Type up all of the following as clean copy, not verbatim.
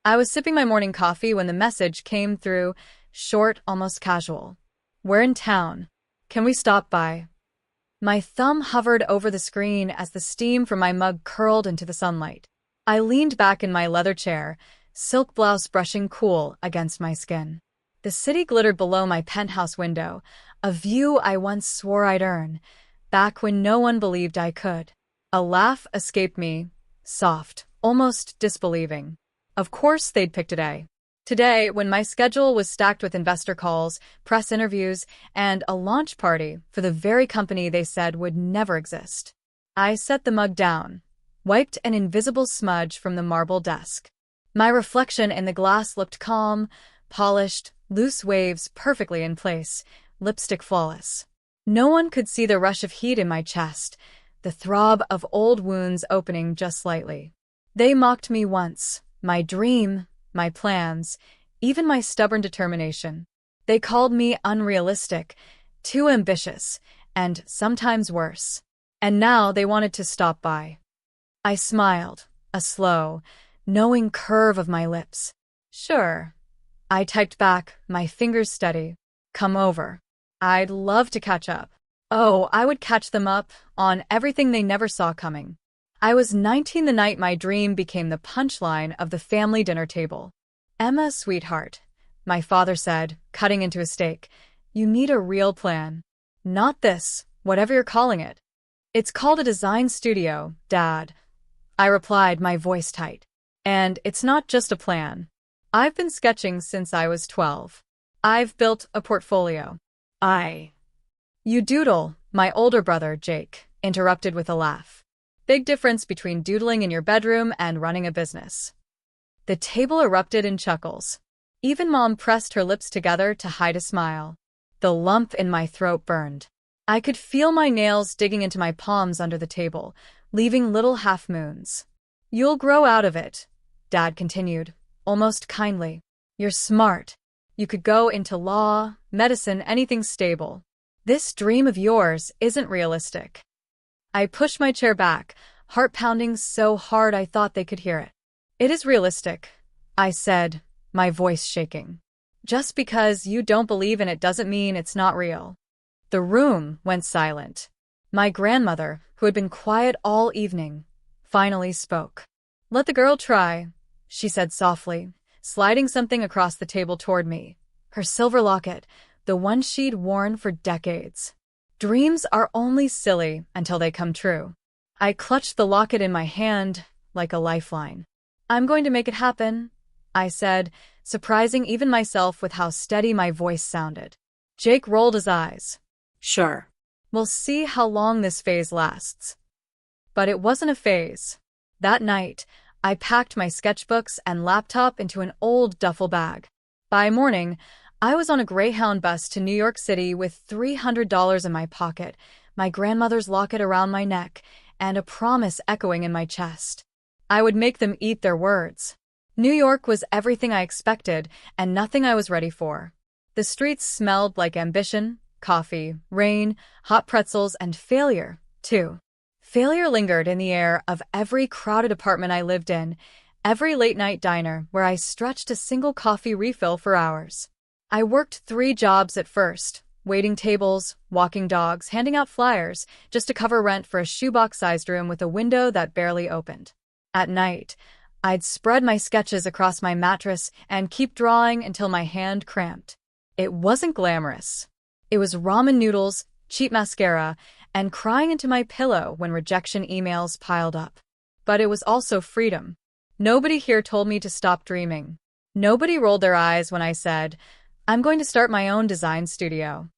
I was sipping my morning coffee when the message came through, short, almost casual. "We're in town. Can we stop by?" My thumb hovered over the screen as the steam from my mug curled into the sunlight. I leaned back in my leather chair, silk blouse brushing cool against my skin. The city glittered below my penthouse window, a view I once swore I'd earn, back when no one believed I could. A laugh escaped me, soft, almost disbelieving. Of course they'd pick today. Today, when my schedule was stacked with investor calls, press interviews, and a launch party for the very company they said would never exist. I set the mug down, wiped an invisible smudge from the marble desk. My reflection in the glass looked calm, polished, loose waves perfectly in place, lipstick flawless. No one could see the rush of heat in my chest, the throb of old wounds opening just slightly. They mocked me once, my dream, my plans, even my stubborn determination. They called me unrealistic, too ambitious, and sometimes worse. And now they wanted to stop by. I smiled, a slow, knowing curve of my lips. "Sure." I typed back, my fingers steady. "Come over. I'd love to catch up." Oh, I would catch them up on everything they never saw coming. I was 19 the night my dream became the punchline of the family dinner table. "Emma, sweetheart," my father said, cutting into a steak, "you need a real plan. Not this, whatever you're calling it." "It's called a design studio, Dad," I replied, my voice tight. "And it's not just a plan. I've been sketching since I was 12. I've built a portfolio." "You doodle," my older brother, Jake, interrupted with a laugh. "Big difference between doodling in your bedroom and running a business." The table erupted in chuckles. Even Mom pressed her lips together to hide a smile. The lump in my throat burned. I could feel my nails digging into my palms under the table, leaving little half-moons. "You'll grow out of it," Dad continued, almost kindly. "You're smart. You could go into law, medicine, anything stable. This dream of yours isn't realistic." I pushed my chair back, heart pounding so hard I thought they could hear it. "It is realistic," I said, my voice shaking. "Just because you don't believe in it doesn't mean it's not real." The room went silent. My grandmother, who had been quiet all evening, finally spoke. "Let the girl try," she said softly, sliding something across the table toward me. Her silver locket, the one she'd worn for decades. Dreams are only silly until they come true. I clutched the locket in my hand like a lifeline. "I'm going to make it happen," I said, surprising even myself with how steady my voice sounded. Jake rolled his eyes. "Sure. "We'll see how long this phase lasts." But it wasn't a phase. That night, I packed my sketchbooks and laptop into an old duffel bag. By morning, I was on a Greyhound bus to New York City with $300 in my pocket, my grandmother's locket around my neck, and a promise echoing in my chest. I would make them eat their words. New York was everything I expected and nothing I was ready for. The streets smelled like ambition, coffee, rain, hot pretzels, and failure, too. Failure lingered in the air of every crowded apartment I lived in, every late-night diner where I stretched a single coffee refill for hours. I worked 3 jobs at first, waiting tables, walking dogs, handing out flyers, just to cover rent for a shoebox-sized room with a window that barely opened. At night, I'd spread my sketches across my mattress and keep drawing until my hand cramped. It wasn't glamorous. It was ramen noodles, cheap mascara, and crying into my pillow when rejection emails piled up. But it was also freedom. Nobody here told me to stop dreaming. Nobody rolled their eyes when I said, "I'm going to start my own design studio."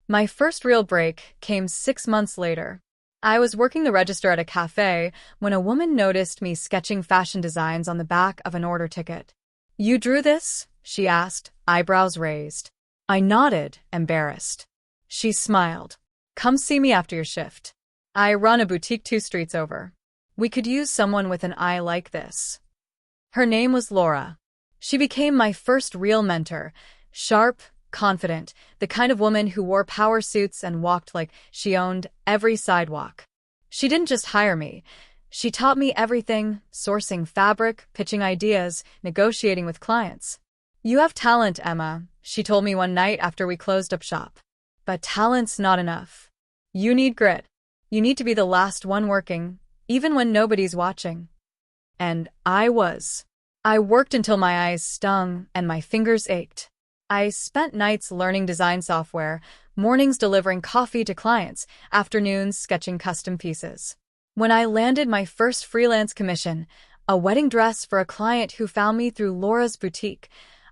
My first real break came 6 months later. I was working the register at a cafe when a woman noticed me sketching fashion designs on the back of an order ticket. "You drew this?" she asked, eyebrows raised. I nodded, embarrassed. She smiled. "Come see me after your shift. I run a boutique 2 streets over. We could use someone with an eye like this." Her name was Laura. She became my first real mentor, sharp, confident, the kind of woman who wore power suits and walked like she owned every sidewalk. She didn't just hire me. She taught me everything: sourcing fabric, pitching ideas, negotiating with clients. You have talent, Emma, she told me one night after we closed up shop. But talent's not enough. You need grit. You need to be the last one working, even when nobody's watching. And I was. I worked until my eyes stung and my fingers ached. I spent nights learning design software, mornings delivering coffee to clients, afternoons sketching custom pieces. When I landed my first freelance commission, a wedding dress for a client who found me through Laura's boutique,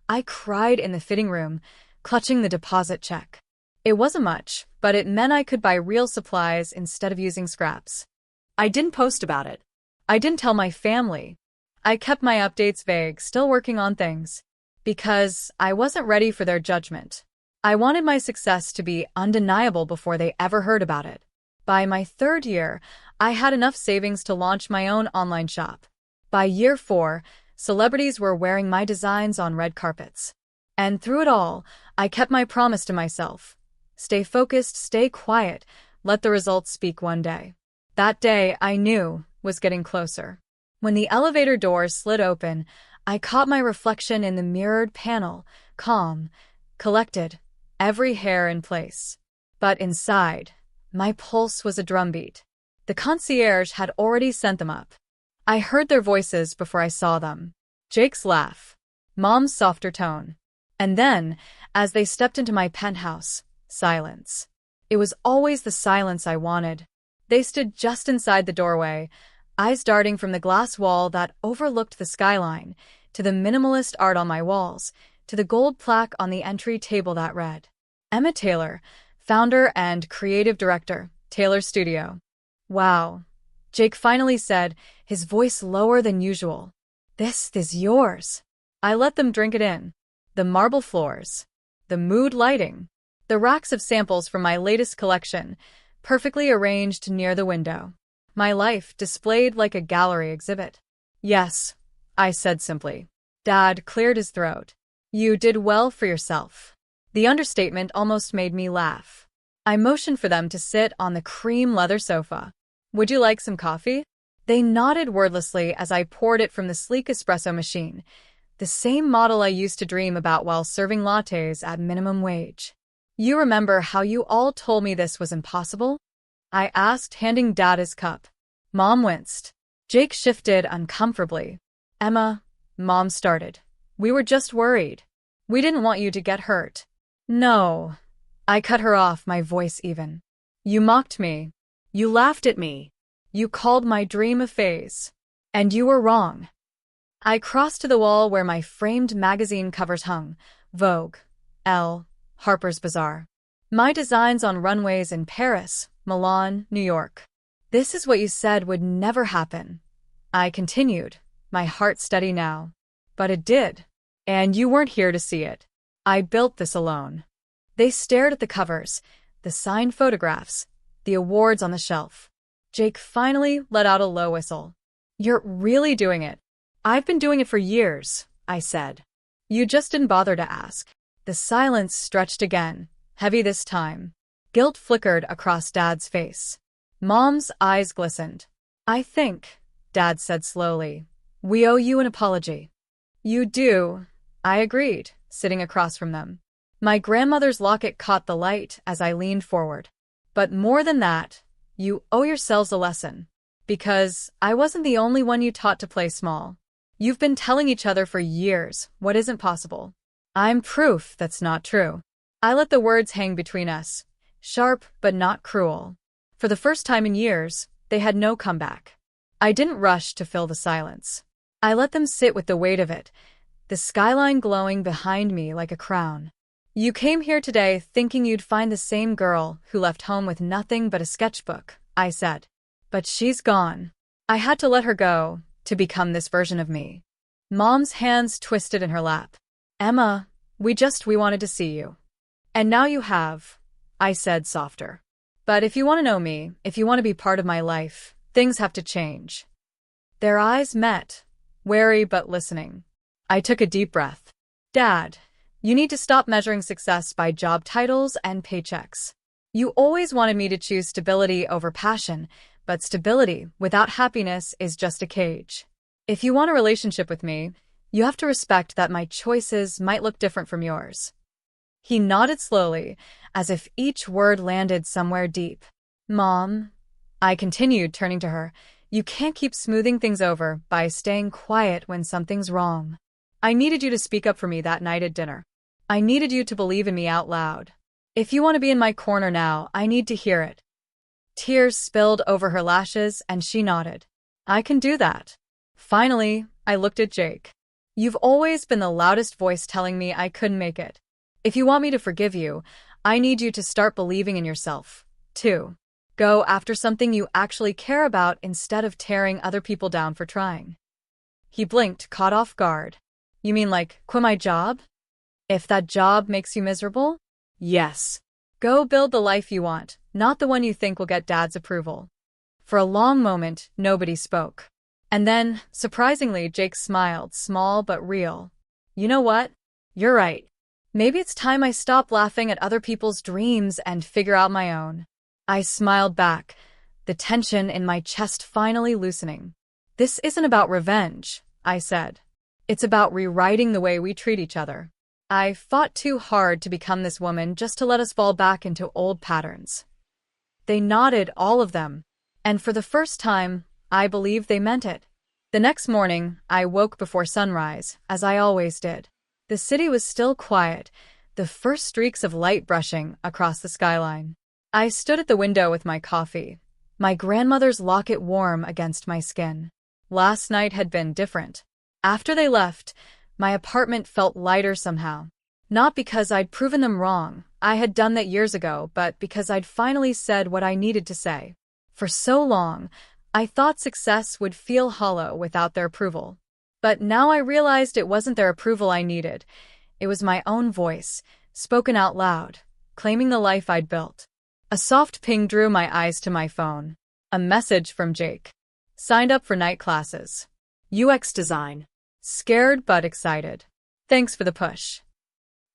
I cried in the fitting room, clutching the deposit check. It wasn't much, but it meant I could buy real supplies instead of using scraps. I didn't post about it. I didn't tell my family. I kept my updates vague, still working on things. Because I wasn't ready for their judgment. I wanted my success to be undeniable before they ever heard about it. By my third year, I had enough savings to launch my own online shop. By year 4, celebrities were wearing my designs on red carpets. And through it all, I kept my promise to myself. Stay focused, stay quiet, let the results speak one day. That day, I knew, was getting closer. When the elevator doors slid open, I caught my reflection in the mirrored panel, calm, collected, every hair in place. But inside, my pulse was a drumbeat. The concierge had already sent them up. I heard their voices before I saw them. Jake's laugh, Mom's softer tone. And then, as they stepped into my penthouse, silence. It was always the silence I wanted. They stood just inside the doorway, eyes darting from the glass wall that overlooked the skyline, to the minimalist art on my walls, to the gold plaque on the entry table that read, Emma Taylor, founder and creative director, Taylor Studio. Wow, Jake finally said, his voice lower than usual. This is yours. I let them drink it in. The marble floors, the mood lighting, the racks of samples from my latest collection, perfectly arranged near the window. My life displayed like a gallery exhibit. Yes, I said simply. Dad cleared his throat. You did well for yourself. The understatement almost made me laugh. I motioned for them to sit on the cream leather sofa. Would you like some coffee? They nodded wordlessly as I poured it from the sleek espresso machine, the same model I used to dream about while serving lattes at minimum wage. You remember how you all told me this was impossible? I asked, handing Dad his cup. Mom winced. Jake shifted uncomfortably. Emma, Mom started. We were just worried. We didn't want you to get hurt. No. I cut her off, my voice even. You mocked me. You laughed at me. You called my dream a phase. And you were wrong. I crossed to the wall where my framed magazine covers hung. Vogue, Elle, Harper's Bazaar. My designs on runways in Paris, Milan, New York. This is what you said would never happen. I continued, my heart steady now. But it did. And you weren't here to see it. I built this alone. They stared at the covers, the signed photographs, the awards on the shelf. Jake finally let out a low whistle. You're really doing it. I've been doing it for years, I said. You just didn't bother to ask. The silence stretched again, heavy this time. Guilt flickered across Dad's face. Mom's eyes glistened. I think, Dad said slowly, we owe you an apology. You do, I agreed, sitting across from them. My grandmother's locket caught the light as I leaned forward. But more than that, you owe yourselves a lesson. Because I wasn't the only one you taught to play small. You've been telling each other for years what isn't possible. I'm proof that's not true. I let the words hang between us, sharp but not cruel. For the first time in years, they had no comeback. I didn't rush to fill the silence. I let them sit with the weight of it, the skyline glowing behind me like a crown. You came here today thinking you'd find the same girl who left home with nothing but a sketchbook, I said. But she's gone. I had to let her go to become this version of me. Mom's hands twisted in her lap. Emma, we wanted to see you. And now you have, I said softer. But if you want to know me, if you want to be part of my life, things have to change. Their eyes met, wary but listening. I took a deep breath. Dad, you need to stop measuring success by job titles and paychecks. You always wanted me to choose stability over passion, but stability without happiness is just a cage. If you want a relationship with me, you have to respect that my choices might look different from yours." He nodded slowly, as if each word landed somewhere deep. "Mom," I continued, turning to her, "you can't keep smoothing things over by staying quiet when something's wrong. I needed you to speak up for me that night at dinner. I needed you to believe in me out loud. If you want to be in my corner now, I need to hear it." Tears spilled over her lashes, and she nodded. "I can do that." Finally, I looked at Jake. "You've always been the loudest voice telling me I couldn't make it. If you want me to forgive you, I need you to start believing in yourself, too. Go after something you actually care about instead of tearing other people down for trying." He blinked, caught off guard. "You mean like, quit my job? If that job makes you miserable? Yes. Go build the life you want, not the one you think will get Dad's approval." For a long moment, nobody spoke. And then, surprisingly, Jake smiled, small but real. "You know what? You're right. Maybe it's time I stop laughing at other people's dreams and figure out my own." I smiled back, the tension in my chest finally loosening. "This isn't about revenge," I said. "It's about rewriting the way we treat each other. I fought too hard to become this woman just to let us fall back into old patterns." They nodded, all of them, and for the first time, I believed they meant it. The next morning, I woke before sunrise, as I always did. The city was still quiet, the first streaks of light brushing across the skyline. I stood at the window with my coffee, my grandmother's locket warm against my skin. Last night had been different. After they left, my apartment felt lighter somehow. Not because I'd proven them wrong, I had done that years ago, but because I'd finally said what I needed to say. For so long, I thought success would feel hollow without their approval. But now I realized it wasn't their approval I needed. It was my own voice, spoken out loud, claiming the life I'd built. A soft ping drew my eyes to my phone. A message from Jake. "Signed up for night classes. UX design." Scared but excited. "Thanks for the push."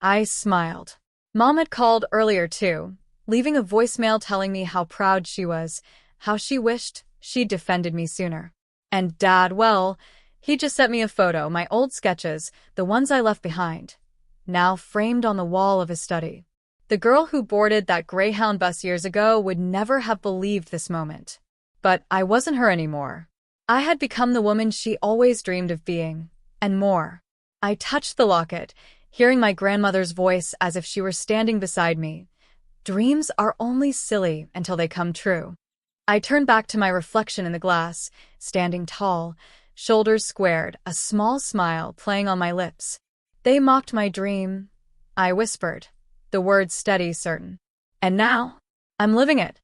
I smiled. Mom had called earlier too, leaving a voicemail telling me how proud she was, how she wished she'd defended me sooner. And Dad, well, he just sent me a photo, my old sketches, the ones I left behind, now framed on the wall of his study. The girl who boarded that Greyhound bus years ago would never have believed this moment. But I wasn't her anymore. I had become the woman she always dreamed of being, and more. I touched the locket, hearing my grandmother's voice as if she were standing beside me. Dreams are only silly until they come true. I turned back to my reflection in the glass, standing tall, shoulders squared, a small smile playing on my lips. "They mocked my dream," I whispered, the words steady, certain. "And now, I'm living it."